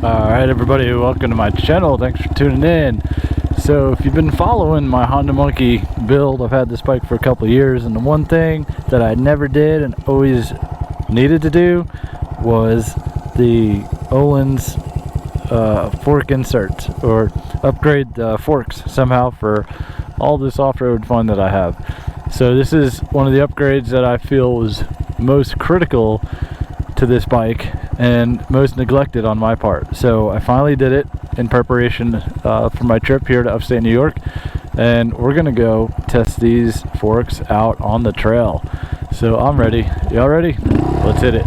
Alright everybody, welcome to my channel. Thanks for tuning in. So if you've been following my Honda Monkey build, I've had this bike for a couple of years, and the one thing that I never did and always needed to do was the Ohlins fork inserts, or upgrade the forks somehow for all this off-road fun that I have. So this is one of the upgrades that I feel was most critical to this bike and most neglected on my part. So I finally did it in preparation for my trip here to upstate New York, and we're gonna go test these forks out on the trail. So I'm ready. Y'all ready? Let's hit it.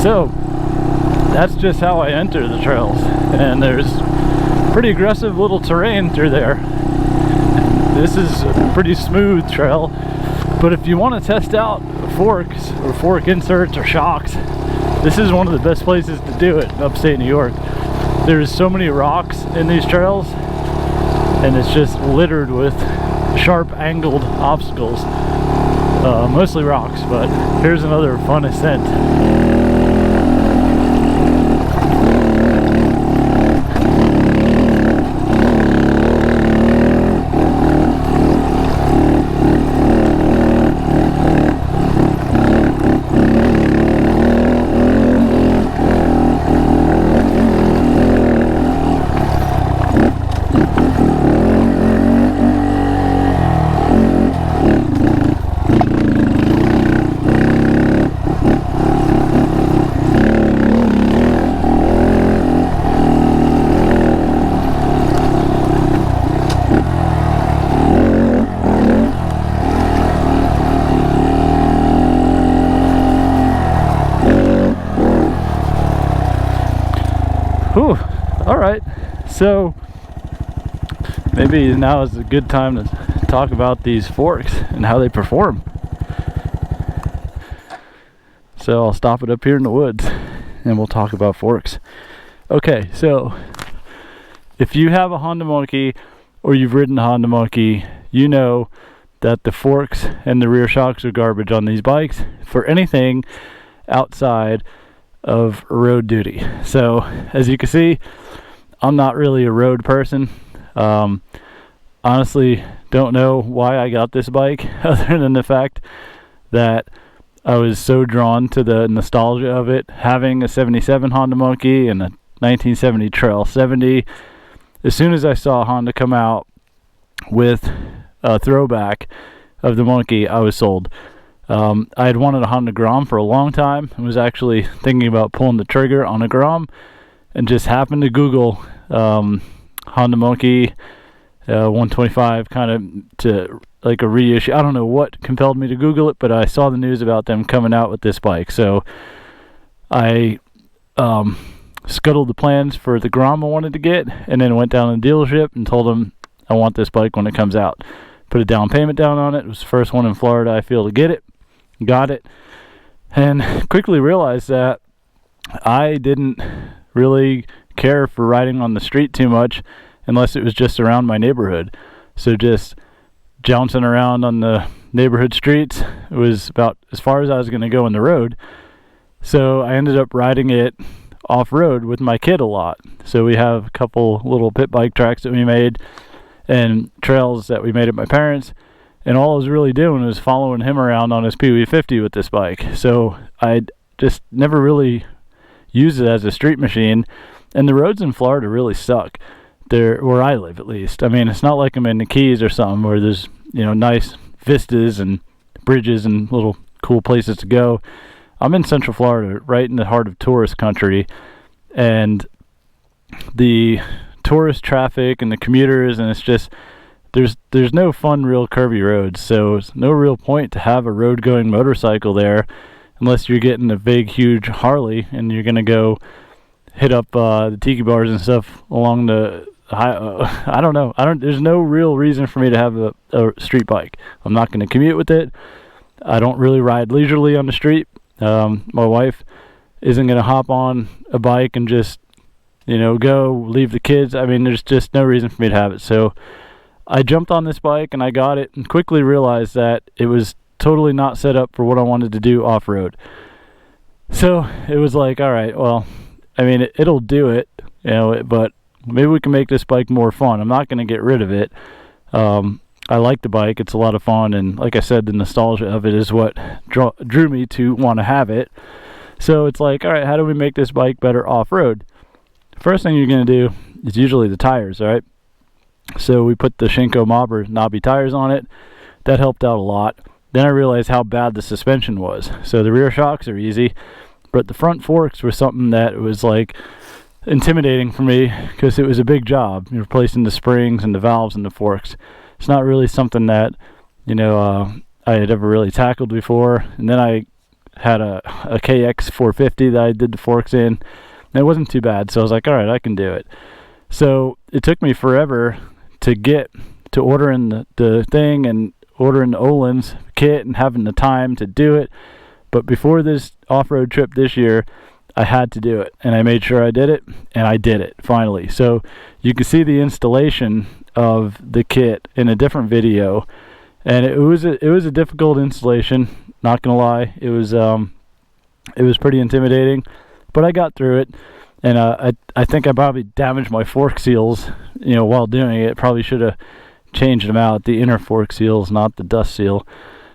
So that's just how I enter the trails, and there's pretty aggressive little terrain through there. This is a pretty smooth trail, but if you want to test out forks or fork inserts or shocks, this is one of the best places to do it in upstate New York. There's so many rocks in these trails, and it's just littered with sharp angled obstacles, mostly rocks, but here's another fun ascent. Whew. All right, so maybe now is a good time to talk about these forks and how they perform. So I'll stop it up here in the woods and we'll talk about forks. Okay, so if you have a Honda Monkey or you've ridden a Honda Monkey, you know that the forks and the rear shocks are garbage on these bikes for anything outside of road duty. So as you can see, I'm not really a road person. Honestly, don't know why I got this bike other than the fact that I was so drawn to the nostalgia of it, having a 77 Honda Monkey and a 1970 Trail 70. As soon as I saw Honda come out with a throwback of the Monkey, I was sold. I had wanted a Honda Grom for a long time and was actually thinking about pulling the trigger on a Grom, and just happened to Google Honda Monkey 125 kind of to like a reissue. I don't know what compelled me to Google it, but I saw the news about them coming out with this bike. So I scuttled the plans for the Grom I wanted to get, and then went down to the dealership and told them I want this bike when it comes out. Put a down payment down on it. It was the first one in Florida I feel to get it. Got it, and quickly realized that I didn't really care for riding on the street too much unless it was just around my neighborhood. So just jouncing around on the neighborhood streets, it was about as far as I was going to go on the road. So I ended up riding it off-road with my kid a lot. So we have a couple little pit bike tracks that we made and trails that we made at my parents'. And all I was really doing was following him around on his PW50 with this bike. So I just never really used it as a street machine. And the roads in Florida really suck. They're, where I live at least. I mean, it's not like I'm in the Keys or something where there's, you know, nice vistas and bridges and little cool places to go. I'm in Central Florida, right in the heart of tourist country, and the tourist traffic and the commuters, and it's just there's no fun real curvy roads, so there's no real point to have a road going motorcycle there unless you're getting a big huge Harley and you're gonna go hit up the tiki bars and stuff along the I don't know. There's no real reason for me to have a street bike. I'm not going to commute with it. I don't really ride leisurely on the street. My wife isn't going to hop on a bike and just, go leave the kids. I mean, there's just no reason for me to have it. So I jumped on this bike and I got it and quickly realized that it was totally not set up for what I wanted to do off-road. So it was like, all right, well, I mean, it'll do it, but maybe we can make this bike more fun. I'm not going to get rid of it. I like the bike. It's a lot of fun. And like I said, the nostalgia of it is what drew me to want to have it. So it's like, all right, how do we make this bike better off-road? First thing you're going to do is usually the tires, all right? So we put the Shinko Mobber knobby tires on it. That helped out a lot. Then I realized how bad the suspension was. So the rear shocks are easy, but the front forks were something that was like intimidating for me because it was a big job. You're replacing the springs and the valves and the forks. It's not really something that I had ever really tackled before. And then I had a KX 450 that I did the forks in, and it wasn't too bad. So I was like, all right, I can do it. So it took me forever to get to ordering the thing and ordering the Ohlins kit and having the time to do it. But before this off-road trip this year, I had to do it, and I made sure I did it, and I did it finally. So you can see the installation of the kit in a different video, and it was a difficult installation. Not gonna lie, it was pretty intimidating, but I got through it. And I think I probably damaged my fork seals, while doing it. Probably should have changed them out, the inner fork seals, not the dust seal.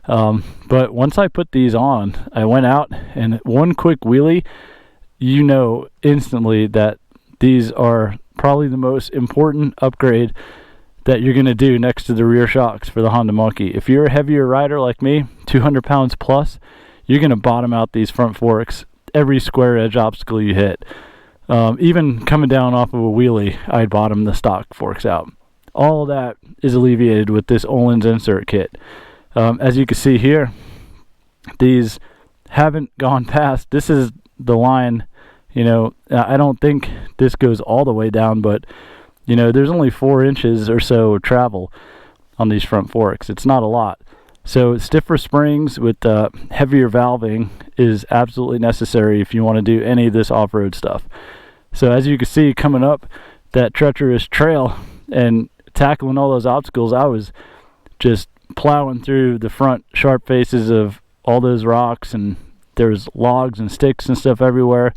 But once I put these on, I went out and one quick wheelie, instantly that these are probably the most important upgrade that you're going to do next to the rear shocks for the Honda Monkey. If you're a heavier rider like me, 200 pounds plus, you're going to bottom out these front forks every square edge obstacle you hit. Even coming down off of a wheelie, I'd bottom the stock forks out. All of that is alleviated with this Ohlins Insert Kit. As you can see here, these haven't gone past, this is the line, I don't think this goes all the way down, but there's only 4 inches or so of travel on these front forks. It's not a lot. So stiffer springs with heavier valving is absolutely necessary if you want to do any of this off-road stuff. So as you can see, coming up that treacherous trail and tackling all those obstacles, I was just plowing through the front sharp faces of all those rocks, and there's logs and sticks and stuff everywhere.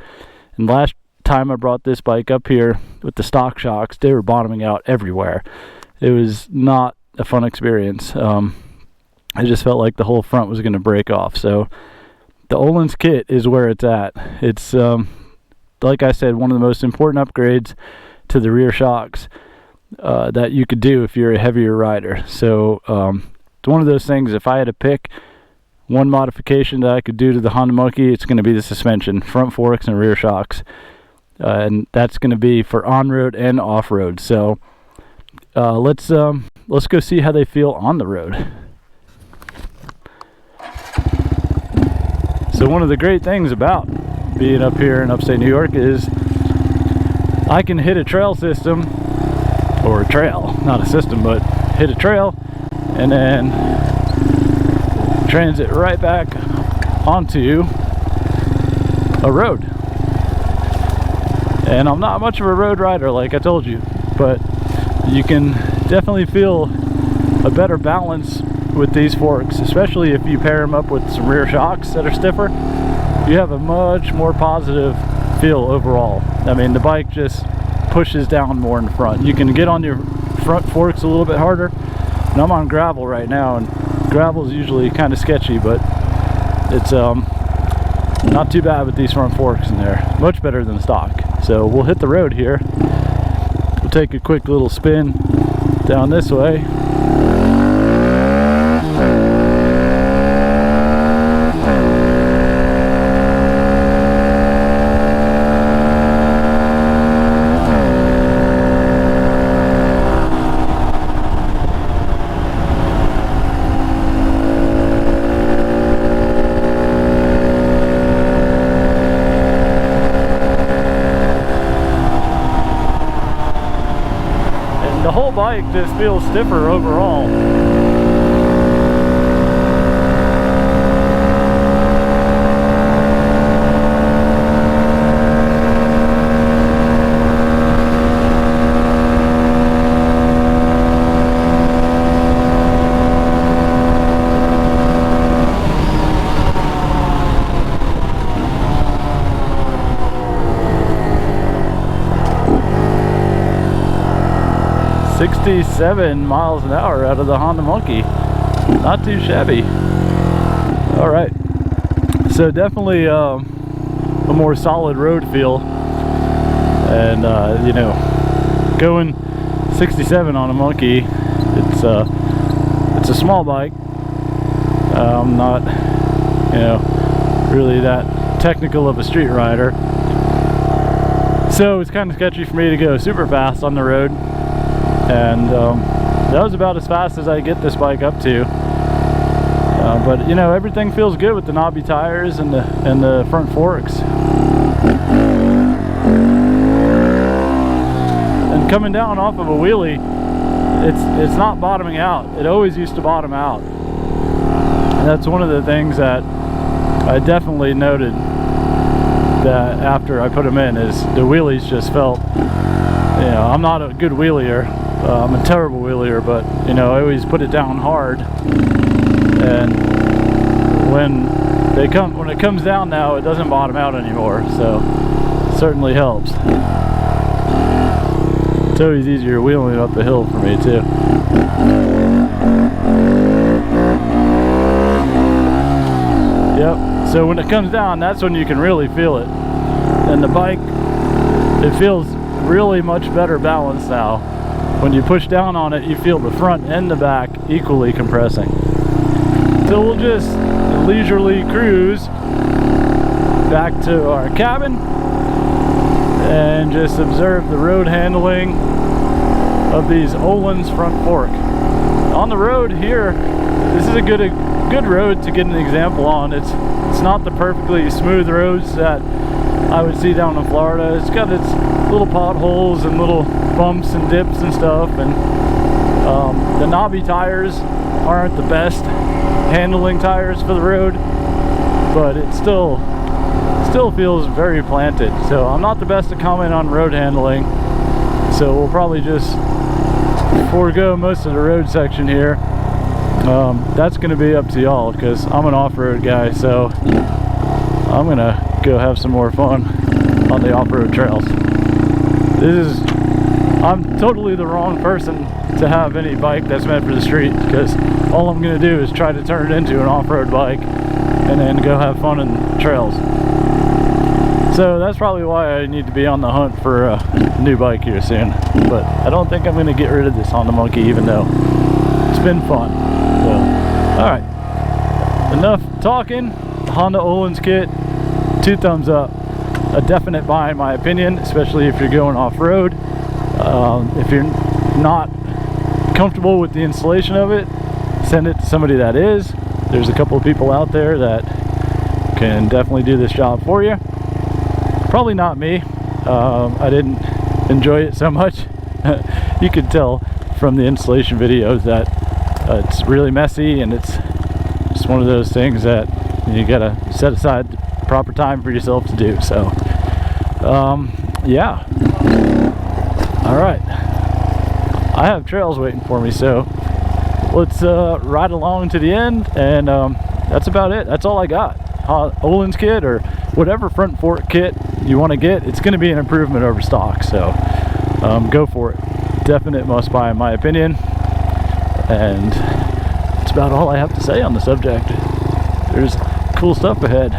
And last time I brought this bike up here with the stock shocks, they were bottoming out everywhere. It was not a fun experience. I just felt like the whole front was going to break off. So the Ohlins kit is where it's at. It's like I said, one of the most important upgrades to the rear shocks that you could do if you're a heavier rider. So it's one of those things, if I had to pick one modification that I could do to the Honda Monkey, it's going to be the suspension, front forks and rear shocks. And that's going to be for on-road and off-road. So let's go see how they feel on the road. So one of the great things about being up here in upstate New York is I can hit a trail system, or a trail, not a system, but hit a trail and then transit right back onto a road. And I'm not much of a road rider, like I told you, but you can definitely feel a better balance with these forks, especially if you pair them up with some rear shocks that are stiffer. You have a much more positive feel overall. I mean, the bike just pushes down more in front. You can get on your front forks a little bit harder, and I'm on gravel right now, and gravel is usually kind of sketchy, but it's not too bad with these front forks in there. Much better than stock. So we'll hit the road here. We'll take a quick little spin down this way. whole bike just feels stiffer overall. 67 miles an hour out of the Honda Monkey. Not too shabby. All right, so definitely a more solid road feel, and you know, going 67 on a Monkey, it's a small bike. I'm not, you know, really that technical of a street rider, so it's kind of sketchy for me to go super fast on the road. And that was about as fast as I get this bike up to. But you know, everything feels good with the knobby tires and the front forks. And coming down off of a wheelie, it's not bottoming out. It always used to bottom out. And that's one of the things that I definitely noted that after I put them in, is the wheelies just felt, you know, I'm not a good wheelier. I'm a terrible wheelier, but you know, I always put it down hard, and when it comes down now, it doesn't bottom out anymore, so it certainly helps. It's always easier wheeling up a hill for me too. Yep, so when it comes down, that's when you can really feel it, and the bike, it feels really much better balanced now. When you push down on it, you feel the front and the back equally compressing. So we'll just leisurely cruise back to our cabin and just observe the road handling of these Ohlins front fork. On the road here, this is a good road to get an example on. It's not the perfectly smooth roads that I would see down in Florida. It's got its little potholes and little bumps and dips and stuff, and the knobby tires aren't the best handling tires for the road, but it still feels very planted. So I'm not the best to comment on road handling, so we'll probably just forego most of the road section here. That's going to be up to y'all, because I'm an off-road guy, so I'm gonna go have some more fun on the off-road trails. I'm totally the wrong person to have any bike that's meant for the street, because all I'm going to do is try to turn it into an off-road bike and then go have fun in the trails. So that's probably why I need to be on the hunt for a new bike here soon. But I don't think I'm going to get rid of this Honda Monkey, even though it's been fun. So, alright, enough talking. The Honda Ohlins kit, 2 thumbs up. A definite buy in my opinion, especially if you're going off-road. If you're not comfortable with the installation of it, send it to somebody that is. There's a couple of people out there that can definitely do this job for you. Probably not me. I didn't enjoy it so much. You could tell from the installation videos that it's really messy, and it's just one of those things that you gotta set aside the proper time for yourself to do. So yeah, all right, I have trails waiting for me, so let's ride along to the end. And that's about it. That's all I got. Ohlins kit, or whatever front fork kit you want to get, it's going to be an improvement over stock, so go for it. Definite must buy in my opinion. And that's about all I have to say on the subject. There's cool stuff ahead.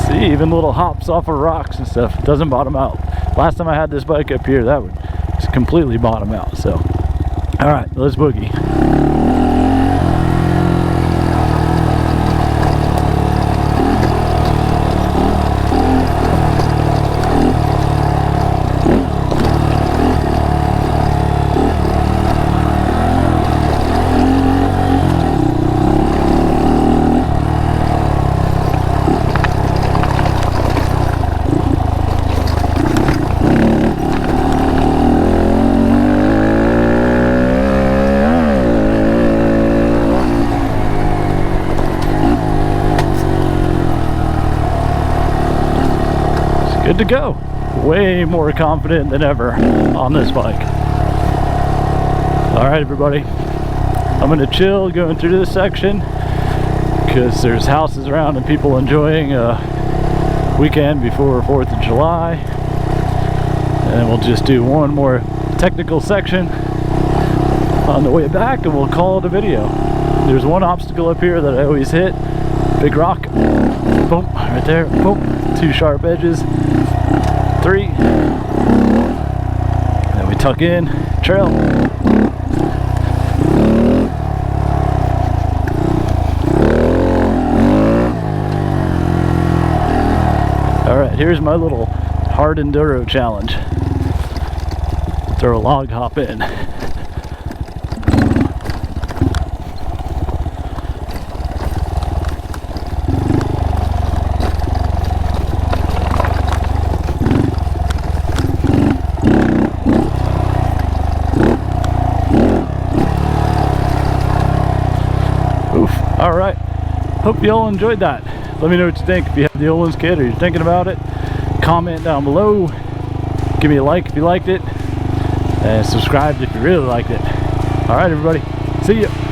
See, even little hops off of rocks and stuff. It doesn't bottom out. Last time I had this bike up here, that would just completely bottom out. So all right, let's boogie. good to go. Way more confident than ever on this bike. Alright everybody, I'm gonna chill going through this section because there's houses around and people enjoying a weekend before 4th of July. And we'll just do one more technical section on the way back and we'll call it a video. There's one obstacle up here that I always hit. Big rock. Boom, right there. Boom. 2 sharp edges. 3. Then we tuck in. Trail. Alright, here's my little hard enduro challenge. Throw a log hop in. Alright, hope you all enjoyed that. Let me know what you think. If you have the Ohlins kit or you're thinking about it, comment down below. Give me a like if you liked it, and subscribe if you really liked it. Alright everybody, see ya.